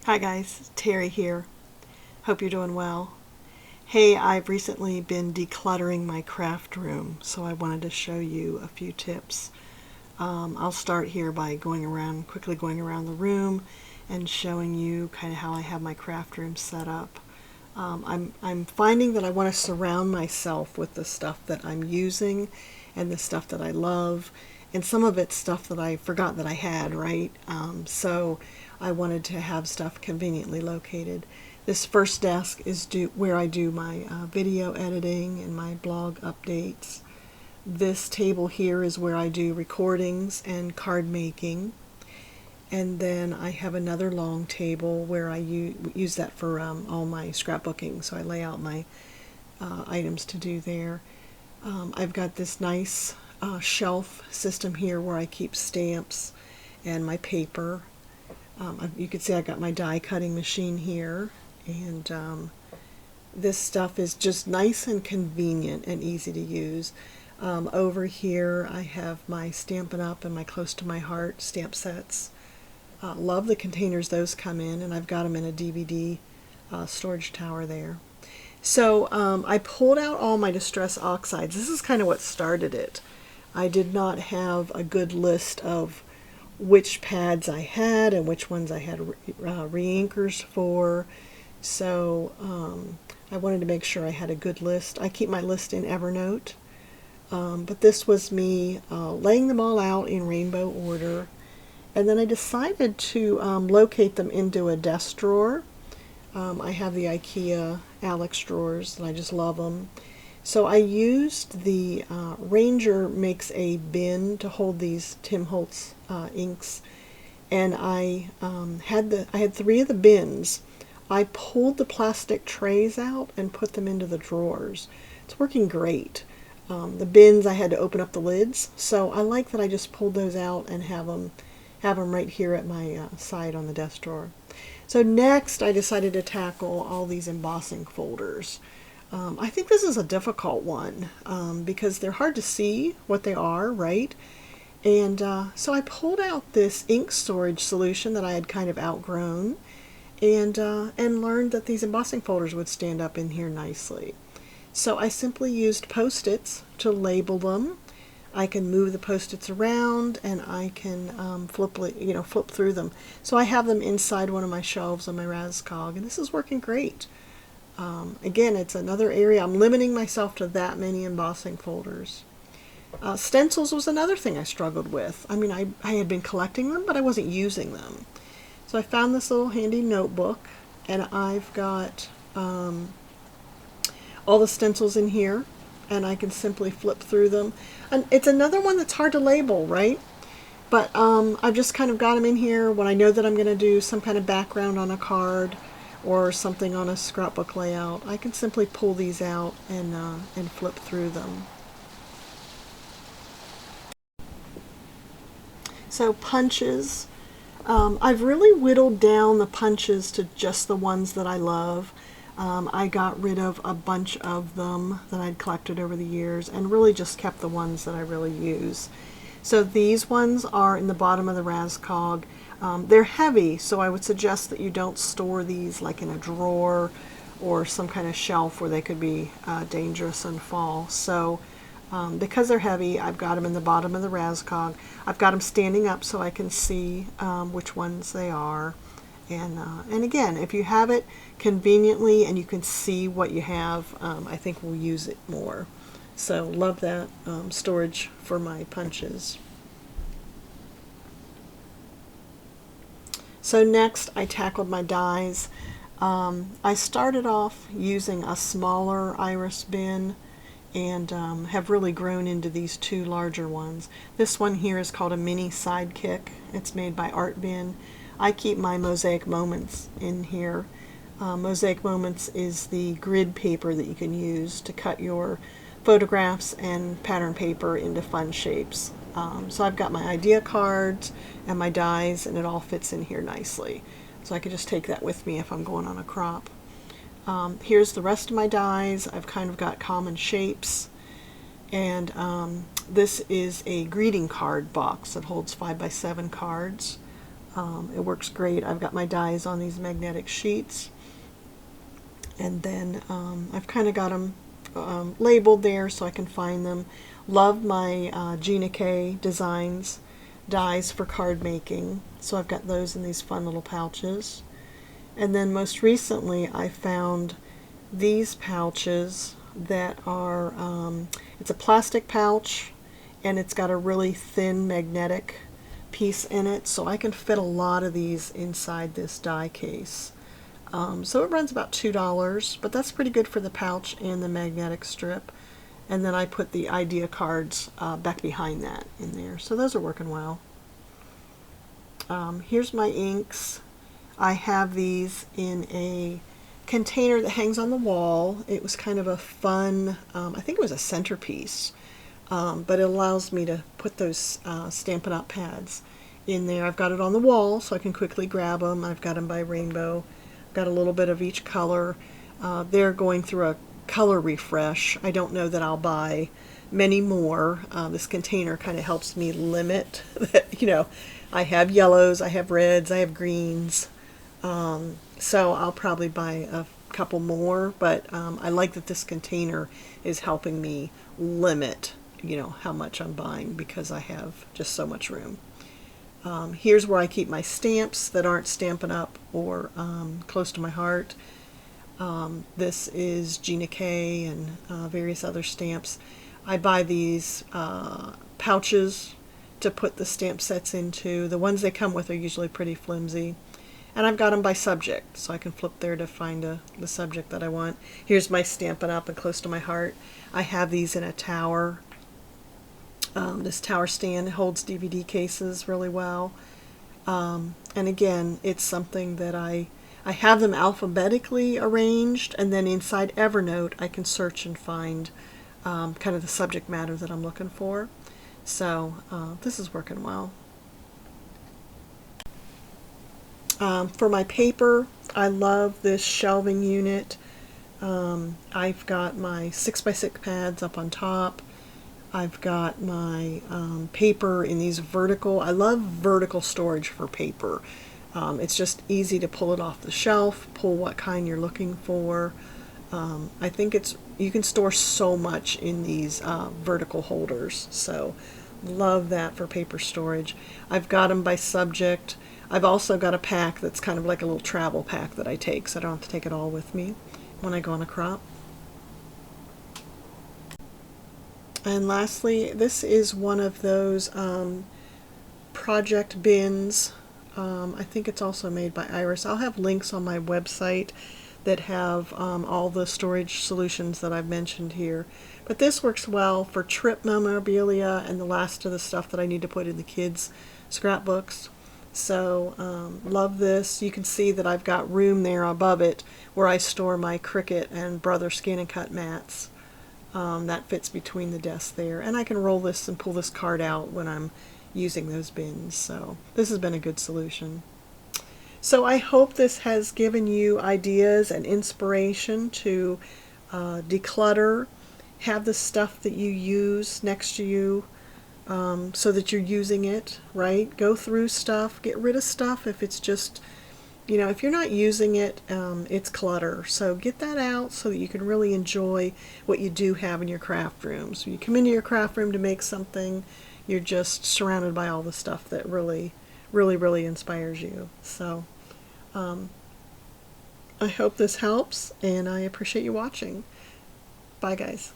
Hi guys, Terry here. Hope you're doing well. Hey, I've recently been decluttering my craft room, so I wanted to show you a few tips. I'll start here by quickly going around the room and showing you kind of how I have my craft room set up. I'm finding that I want to surround myself with the stuff that I'm using and the stuff that I love, and some of it's stuff that I forgot that I had, right? So I wanted to have stuff conveniently located. This first desk is where I do my video editing and my blog updates. This table here is where I do recordings and card making. And then I have another long table where I use that for all my scrapbooking. So I lay out my items to do there. I've got this nice shelf system here where I keep stamps and my paper. You can see I got my die cutting machine here, and this stuff is just nice and convenient and easy to use. Over here I have my Stampin' Up! And my Close to My Heart stamp sets. Love the containers those come in, and I've got them in a DVD storage tower there. So I pulled out all my Distress Oxides. This is kind of what started it. I did not have a good list of which pads I had and which ones I had re-inkers for. So I wanted to make sure I had a good list. I keep my list in Evernote. But this was me laying them all out in rainbow order. And then I decided to locate them into a desk drawer. I have the Ikea Alex drawers, and I just love them. So I used the Ranger makes a bin to hold these Tim Holtz inks, and I had three of the bins. I pulled the plastic trays out and put them into the drawers. It's working great. The bins, I had to open up the lids, so I like that I just pulled those out and have them right here at my side on the desk drawer. So next I decided to tackle all these embossing folders. I think this is a difficult one because they're hard to see what they are, right? And so I pulled out this ink storage solution that I had kind of outgrown, and learned that these embossing folders would stand up in here nicely. So I simply used Post-its to label them. I can move the Post-its around, and I can flip through them. So I have them inside one of my shelves on my Raskog, and this is working great. Again, it's another area. I'm limiting myself to that many embossing folders. Stencils was another thing I struggled with. I mean, I had been collecting them, but I wasn't using them. So I found this little handy notebook, and I've got all the stencils in here, and I can simply flip through them. And it's another one that's hard to label, right? But I've just kind of got them in here when I know that I'm going to do some kind of background on a card or something on a scrapbook layout. I can simply pull these out and flip through them. So punches. I've really whittled down the punches to just the ones that I love. I got rid of a bunch of them that I'd collected over the years and really just kept the ones that I really use. So these ones are in the bottom of the Raskog. They're heavy, so I would suggest that you don't store these like in a drawer or some kind of shelf where they could be dangerous and fall. So because they're heavy, I've got them in the bottom of the Raskog. I've got them standing up so I can see which ones they are. And again, if you have it conveniently and you can see what you have, I think we'll use it more. So love that storage for my punches. So next I tackled my dies. I started off using a smaller iris bin and have really grown into these two larger ones. This one here is called a mini sidekick. It's made by Art Bin. I keep my Mosaic Moments in here. Mosaic Moments is the grid paper that you can use to cut your photographs and pattern paper into fun shapes. So I've got my idea cards and my dies, and it all fits in here nicely. So I could just take that with me if I'm going on a crop. Here's the rest of my dies. I've kind of got common shapes, and this is a greeting card box that holds 5x7 cards. It works great. I've got my dies on these magnetic sheets, and then I've kind of got them labeled there so I can find them. Love my Gina K Designs dies for card making, so I've got those in these fun little pouches. And then most recently I found these pouches that are, it's a plastic pouch and it's got a really thin magnetic piece in it, so I can fit a lot of these inside this die case. So it runs about $2, but that's pretty good for the pouch and the magnetic strip. And then I put the idea cards back behind that in there. So those are working well. Here's my inks. I have these in a container that hangs on the wall. It was kind of a fun, I think it was a centerpiece, but it allows me to put those Stampin' Up! Pads in there. I've got it on the wall so I can quickly grab them. I've got them by rainbow. I've got a little bit of each color. They're going through a color refresh. I don't know that I'll buy many more. This container kind of helps me limit that, you know, I have yellows, I have reds, I have greens. So I'll probably buy a couple more, but I like that this container is helping me limit, you know, how much I'm buying because I have just so much room. Here's where I keep my stamps that aren't Stampin' Up! Or close to my heart. This is Gina K and various other stamps. I buy these pouches to put the stamp sets into. The ones they come with are usually pretty flimsy. And I've got them by subject, so I can flip there to find the subject that I want. Here's my Stampin' Up! And close to my heart. I have these in a tower. This tower stand holds DVD cases really well. And again, it's something that I have them alphabetically arranged, and then inside Evernote I can search and find kind of the subject matter that I'm looking for. So this is working well. For my paper, I love this shelving unit. I've got my 6x6 pads up on top. I've got my paper in these vertical. I love vertical storage for paper. It's just easy to pull it off the shelf, pull what kind you're looking for. I think you can store so much in these vertical holders, so love that for paper storage. I've got them by subject. I've also got a pack that's kind of like a little travel pack that I take, so I don't have to take it all with me when I go on a crop. And lastly, this is one of those project bins. I think it's also made by Iris. I'll have links on my website that have all the storage solutions that I've mentioned here. But this works well for trip memorabilia and the last of the stuff that I need to put in the kids' scrapbooks. So love this. You can see that I've got room there above it where I store my Cricut and Brother Scan and Cut mats. That fits between the desks there, and I can roll this and pull this card out when I'm using those bins. So this has been a good solution. So I hope this has given you ideas and inspiration to declutter, have the stuff that you use next to you so that you're using it, right? Go through stuff, get rid of stuff if it's just, you know, if you're not using it, it's clutter. So get that out so that you can really enjoy what you do have in your craft room. So you come into your craft room to make something, you're just surrounded by all the stuff that really inspires you. So I hope this helps, and I appreciate you watching. Bye, guys.